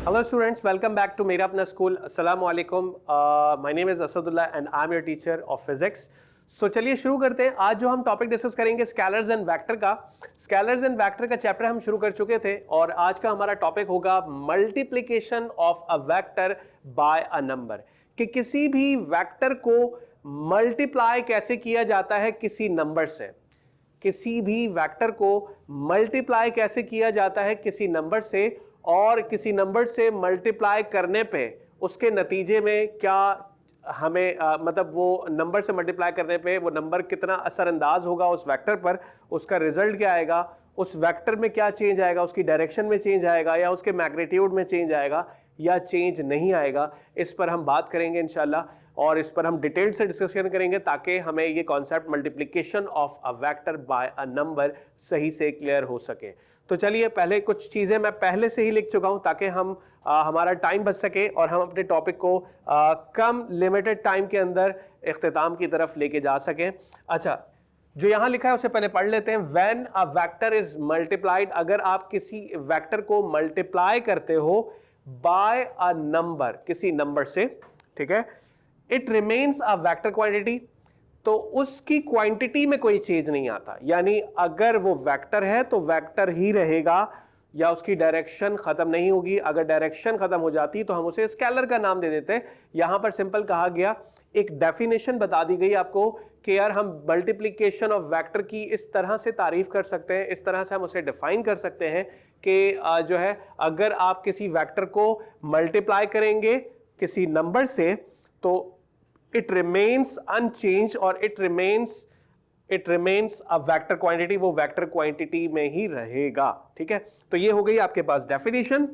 Hello students, welcome back to मेरा अपना school. अस्सलाम वालेकुम. My name is Asadullah and I'm your teacher of physics. So चलिए शुरू करते हैं. आज जो हम टॉपिक डिस्कस करेंगे स्केलर्स एंड वेक्टर का. स्केलर्स एंड वेक्टर का चैप्टर हम शुरू कर चुके थे और आज का हमारा टॉपिक होगा multiplication of a vector by a number. कि किसी भी वेक्टर को मल्टीप्लाई कैसे किया जाता है किसी नंबर से. किसी भी वेक्टर को मल्टीप्लाई कैसे किया जाता है किसी नंबर से और किसी नंबर से मल्टीप्लाई करने पे उसके नतीजे में क्या हमें मतलब वो नंबर से मल्टीप्लाई करने पे वो नंबर कितना असरअंदाज होगा उस वेक्टर पर, उसका रिजल्ट क्या आएगा, उस वेक्टर में क्या चेंज आएगा, उसकी डायरेक्शन में चेंज आएगा या उसके मैग्नीट्यूड में चेंज आएगा या चेंज नहीं आएगा. इस पर हम बात करेंगे इंशाल्लाह और इस पर हम डिटेल से डिस्कशन करेंगे ताकि हमें ये concept multiplication of a vector by a number सही से क्लियर हो सके. तो चलिए पहले कुछ चीज़ें मैं पहले से ही लिख चुका हूं ताकि हम हमारा टाइम बच सके और हम अपने टॉपिक को कम लिमिटेड टाइम के अंदर इख्तिताम की तरफ लेके जा सकें. अच्छा, जो यहां लिखा है उसे पहले पढ़ लेते हैं. When a vector is multiplied, अगर आप किसी वेक्टर को मल्टीप्लाई करते हो बाय अ नंबर, किसी नंबर से, ठीक है, it remains a vector quantity, तो उसकी क्वांटिटी में कोई चेंज नहीं आता. यानी अगर वो वेक्टर है तो वेक्टर ही रहेगा या उसकी डायरेक्शन खत्म नहीं होगी. अगर डायरेक्शन खत्म हो जाती तो हम उसे स्केलर का नाम दे देते. यहां पर सिंपल कहा गया, एक डेफिनेशन बता दी गई आपको कि यार हम मल्टीप्लिकेशन ऑफ वेक्टर की इस तरह से तारीफ कर सकते हैं, इस तरह से हम उसे डिफाइन कर सकते हैं कि जो है अगर आप किसी वेक्टर को मल्टीप्लाई करेंगे किसी नंबर से तो it remains unchanged और it remains a vector quantity, वो वेक्टर क्वांटिटी में ही रहेगा. ठीक है, तो ये हो गई आपके पास डेफिनेशन.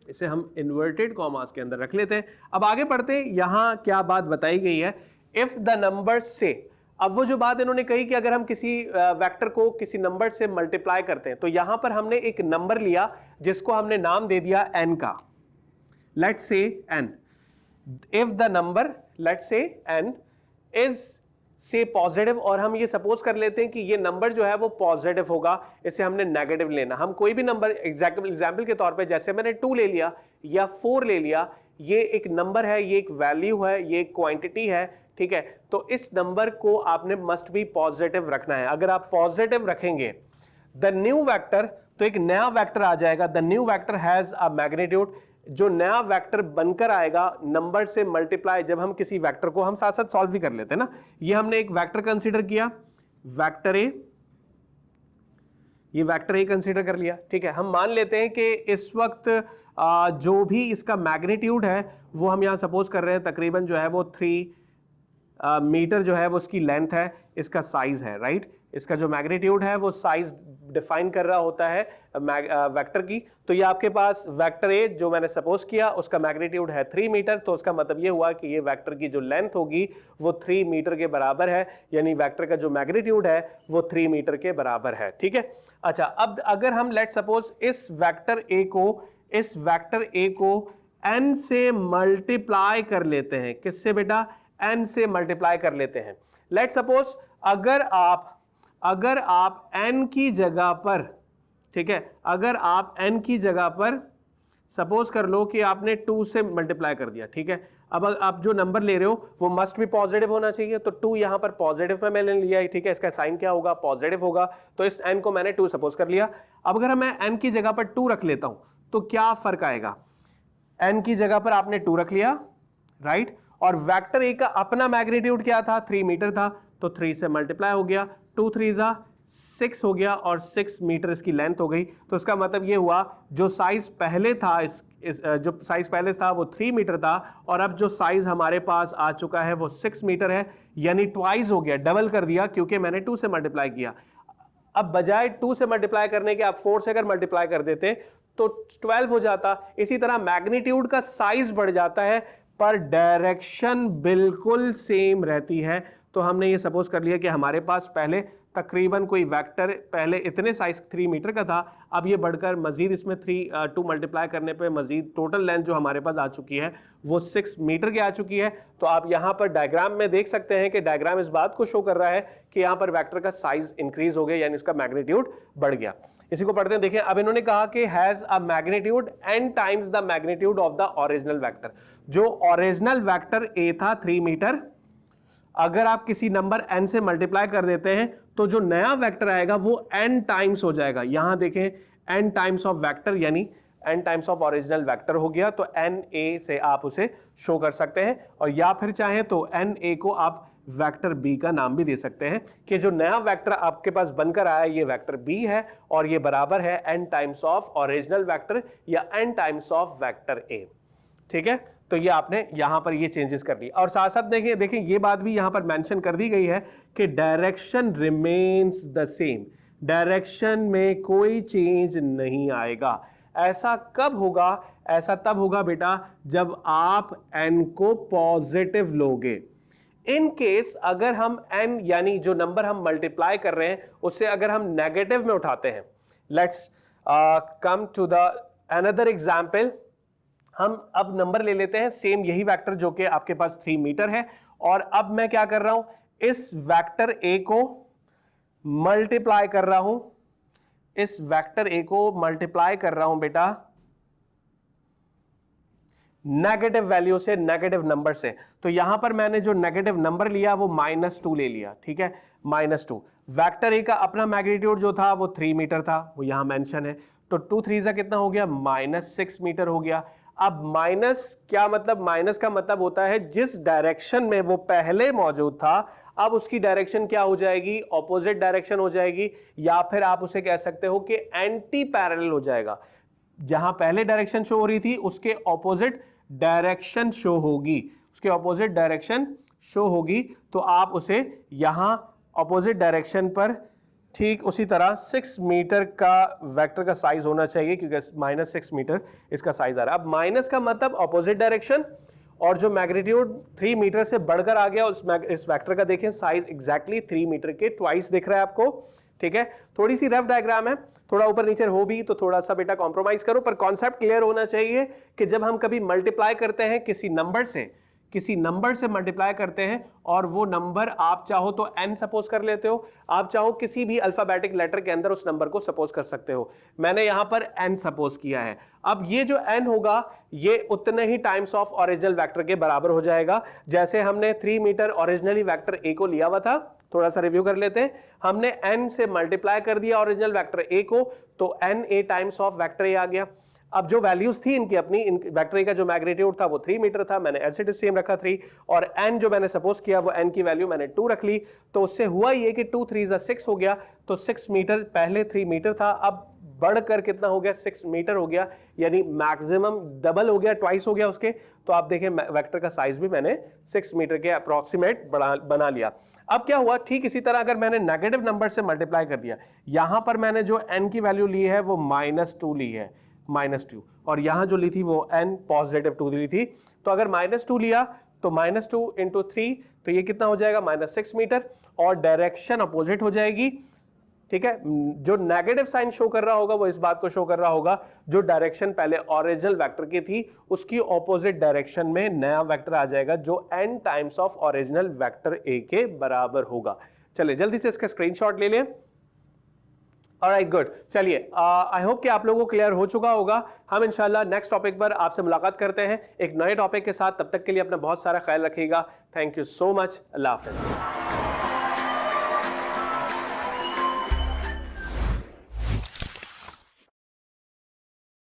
इसे हम इन्वर्टेड कॉमास के अंदर रख लेते हैं. अब आगे पढ़ते हैं. यहां क्या बात बताई गई है, इफ द नंबर से, अब वो जो बात इन्होंने कही कि अगर हम किसी वेक्टर को किसी नंबर से मल्टीप्लाई करते हैं तो यहां पर हमने एक नंबर लिया जिसको हमने नाम दे दिया n का. Let's say n. If the number, let's say n, is say positive, और हम ये सपोज कर लेते हैं कि ये नंबर जो है वो पॉजिटिव होगा, इसे हमने नेगेटिव लेना. हम कोई भी नंबर एग्जाम्पल के तौर पे जैसे मैंने 2 ले लिया या 4 ले लिया, ये एक नंबर है, ये एक वैल्यू है, ये एक क्वांटिटी है. ठीक है, तो इस नंबर को आपने मस्ट बी पॉजिटिव रखना है. अगर आप पॉजिटिव रखेंगे द न्यू वेक्टर, तो एक नया वेक्टर आ जाएगा. The new vector has a magnitude, जो नया वेक्टर बनकर आएगा नंबर से मल्टीप्लाई. जब हम किसी वेक्टर को, हम साथ साथ सॉल्व भी कर लेते हैं ना, ये हमने एक वेक्टर कंसीडर किया, वेक्टर ए, ये वेक्टर ए कंसीडर कर लिया. ठीक है, हम मान लेते हैं कि इस वक्त जो भी इसका मैग्नीट्यूड है वो हम यहां सपोज कर रहे हैं तकरीबन जो है वो 3 मीटर जो है वो उसकी लेंथ है, इसका साइज है. राइट, इसका जो मैग्नीट्यूड है वो साइज डिफाइन कर रहा होता है वेक्टर की. तो ये आपके पास वेक्टर ए जो मैंने सपोज किया उसका मैग्नीट्यूड है 3 मीटर, तो उसका मतलब ये हुआ कि ये वेक्टर की जो लेंथ होगी वो 3 मीटर के बराबर है, यानी वेक्टर का जो मैग्नीट्यूड है वो 3 मीटर के बराबर है. ठीक है. अच्छा, अब अगर हम लेट सपोज इस वेक्टर ए को n से मल्टीप्लाई कर लेते हैं. किससे बेटा? n से मल्टीप्लाई कर लेते हैं. लेट सपोज अगर आप n की जगह पर, ठीक है, अगर आप n की जगह पर सपोज कर लो कि आपने 2 से मल्टीप्लाई कर दिया. ठीक है, अब आप जो नंबर ले रहे हो वो मस्ट भी पॉजिटिव होना चाहिए, तो 2 यहां पर पॉजिटिव में मैंने लिया है. ठीक है, इसका साइन क्या होगा? पॉजिटिव होगा. तो इस n को मैंने 2 सपोज कर लिया. अब अगर मैं n की जगह पर 2 रख लेता हूं तो क्या फर्क आएगा? n की जगह पर आपने 2 रख लिया, राइट, और वेक्टर ए का अपना मैग्नीट्यूड क्या था? 3 मीटर था, तो 3 से मल्टीप्लाई हो गया, 2 3 6 हो गया और 6 मीटर इसकी लेंथ हो गई. तो इसका मतलब ये हुआ जो साइज पहले था जो साइज पहले था वो 3 मीटर था और अब जो साइज हमारे पास आ चुका है वो 6 मीटर है, यानी ट्वाइस हो गया, डबल कर दिया, क्योंकि मैंने 2 से मल्टीप्लाई किया. अब बजाय 2 से मल्टीप्लाई करने के आप 4 से अगर मल्टीप्लाई कर देते तो 12 हो जाता. इसी तरह मैग्नीट्यूड का साइज बढ़ जाता है पर डायरेक्शन बिल्कुल सेम रहती है. तो हमने ये सपोज कर लिया कि हमारे पास पहले तकरीबन कोई वेक्टर पहले इतने साइज 3 मीटर का था, अब ये बढ़कर मजीद इसमें 2 मल्टीप्लाई करने पे मजीद टोटल लेंथ जो हमारे पास आ चुकी है वो 6 मीटर की आ चुकी है. तो आप यहाँ पर डायग्राम में देख सकते हैं कि डायग्राम इस बात को शो कर रहा है कि यहाँ पर वेक्टर का साइज इंक्रीज हो गया, यानी इसका मैग्नीट्यूड बढ़ गया. इसी को पढ़ते हैं। देखिए अब इन्होंने कहा कि has a magnitude n times the magnitude of the original vector. जो ओरिजिनल वेक्टर a था 3 मीटर, अगर आप किसी नंबर n से मल्टीप्लाई कर देते हैं तो जो नया वेक्टर आएगा वो n टाइम्स हो जाएगा। यहां देखें n टाइम्स ऑफ वेक्टर यानी n times of original vector हो गया, तो na से आप उसे शो कर सकते हैं, और या फिर चाहे तो na को आप वेक्टर b का नाम भी दे सकते हैं कि जो नया वेक्टर आपके पास बनकर आया ये वेक्टर b है और ये बराबर है n times of original vector या n times of vector a। ठीक है, तो ये आपने यहां पर ये चेंजेस कर लिया। और साथ साथ देखें ये बात भी यहां पर मेंशन कर दी गई है कि direction remains the same, direction में कोई चेंज नहीं आएगा। ऐसा कब होगा? ऐसा तब होगा बेटा जब आप n को पॉजिटिव लोगे। इन केस अगर हम n यानी जो नंबर हम मल्टीप्लाई कर रहे हैं उससे अगर हम नेगेटिव में उठाते हैं, let's come to the another example. हम अब नंबर ले लेते हैं सेम यही वेक्टर जो कि आपके पास 3 मीटर है, और अब मैं क्या कर रहा हूं, इस वेक्टर a को मल्टीप्लाई कर रहा हूं, इस वेक्टर a को मल्टीप्लाई कर रहा हूं बेटा नेगेटिव वैल्यू से, नेगेटिव नंबर से। तो यहां पर मैंने जो नेगेटिव नंबर लिया वो -2 ले लिया। ठीक है, -2। वेक्टर a का अपना मैग्नीट्यूड जो था वो 3 मीटर था, वो यहां मेंशन है, तो 2 3 जा कितना हो गया, -6 मीटर हो गया। अब माइनस क्या मतलब, माइनस का मतलब होता है जिस डायरेक्शन में वो पहले मौजूद था अब उसकी डायरेक्शन क्या हो जाएगी, ऑपोजिट डायरेक्शन हो जाएगी, या फिर आप उसे कह सकते हो कि एंटी पैरेलल हो जाएगा। जहां पहले डायरेक्शन शो हो रही थी उसके ऑपोजिट डायरेक्शन शो होगी, उसके ऑपोजिट डायरेक्शन शो होगी, तो आप उसे यहां ऑपोजिट डायरेक्शन पर ठीक उसी तरह 6 मीटर का वेक्टर का साइज होना चाहिए, क्योंकि -6 मीटर इसका साइज आ रहा है। अब माइनस का मतलब ऑपोजिट डायरेक्शन, और जो मैग्नीट्यूड 3 मीटर से बढ़कर आ गया इस वेक्टर का देखें साइज एग्जैक्टली 3 मीटर के ट्वाइस दिख रहा है आपको। ठीक है, थोड़ी सी रफ डायग्राम है, थोड़ा ऊपर नीचे हो भी तो थोड़ा सा बेटा कॉम्प्रोमाइज करो, पर कॉन्सेप्ट क्लियर होना चाहिए कि जब हम कभी मल्टीप्लाई करते हैं किसी नंबर से मल्टीप्लाई करते हैं, और वो नंबर आप चाहो तो n सपोज कर लेते हो, आप चाहो किसी भी अल्फाबेटिक लेटर के अंदर उस नंबर को सपोज कर सकते हो। मैंने यहां पर n सपोज किया है। अब ये जो n होगा ये उतने ही टाइम्स ऑफ ओरिजिनल वेक्टर के बराबर हो जाएगा। जैसे हमने 3 मीटर ओरिजिनली वेक्टर a को लिया हुआ था, थोड़ा सा रिव्यू कर लेते हैं। हमने n से मल्टीप्लाई कर दिया ओरिजिनल वेक्टर a को, तो na times of vector a आ गया। अब जो वैल्यूज थी इनकी अपनी, वेक्टर a का जो मैग्नीट्यूड था वो 3 मीटर था, मैंने एज इट इज सेम रखा 3, और n जो मैंने सपोज किया वो n की वैल्यू मैंने 2 रख ली। तो उससे हुआ ये कि 2 3 6 हो गया, तो 6 मीटर, पहले 3 मीटर था, अब बढ़कर कितना हो गया, 6 मीटर हो गया, यानी मैक्सिमम डबल हो गया, ट्वाइस हो गया उसके। तो आप देखें वेक्टर का साइज भी मैंने 6 मीटर के अप्रोक्सीमेट बना लिया। अब क्या हुआ, ठीक इसी तरह अगर मैंने नेगेटिव नंबर से मल्टीप्लाई कर दिया, यहां पर मैंने जो n की वैल्यू ली है वो -2 ली है, -2, और यहां जो ली थी वो n पॉजिटिव 2 ली थी। तो अगर -2 लिया तो -2 × 3, तो ये कितना हो जाएगा, -6 मीटर, और डायरेक्शन अपोजिट हो जाएगी। ठीक है, जो नेगेटिव साइन शो कर रहा होगा वो इस बात को शो कर रहा होगा जो डायरेक्शन पहले ओरिजिनल वेक्टर की थी उसकी ऑपोजिट डायरेक्शन में नया वेक्टर आ जाएगा जो n times of original vector a के बराबर होगा। चलिए जल्दी से इसका स्क्रीनशॉट ले लें। Alright, good. चलिए आई होप कि आप लोगों को क्लियर हो चुका होगा। हम इंशाल्लाह नेक्स्ट टॉपिक पर आपसे मुलाकात करते हैं एक नए टॉपिक के साथ। तब तक के लिए अपना बहुत सारा ख्याल रखिएगा। Thank you so much. Allah हाफिज़।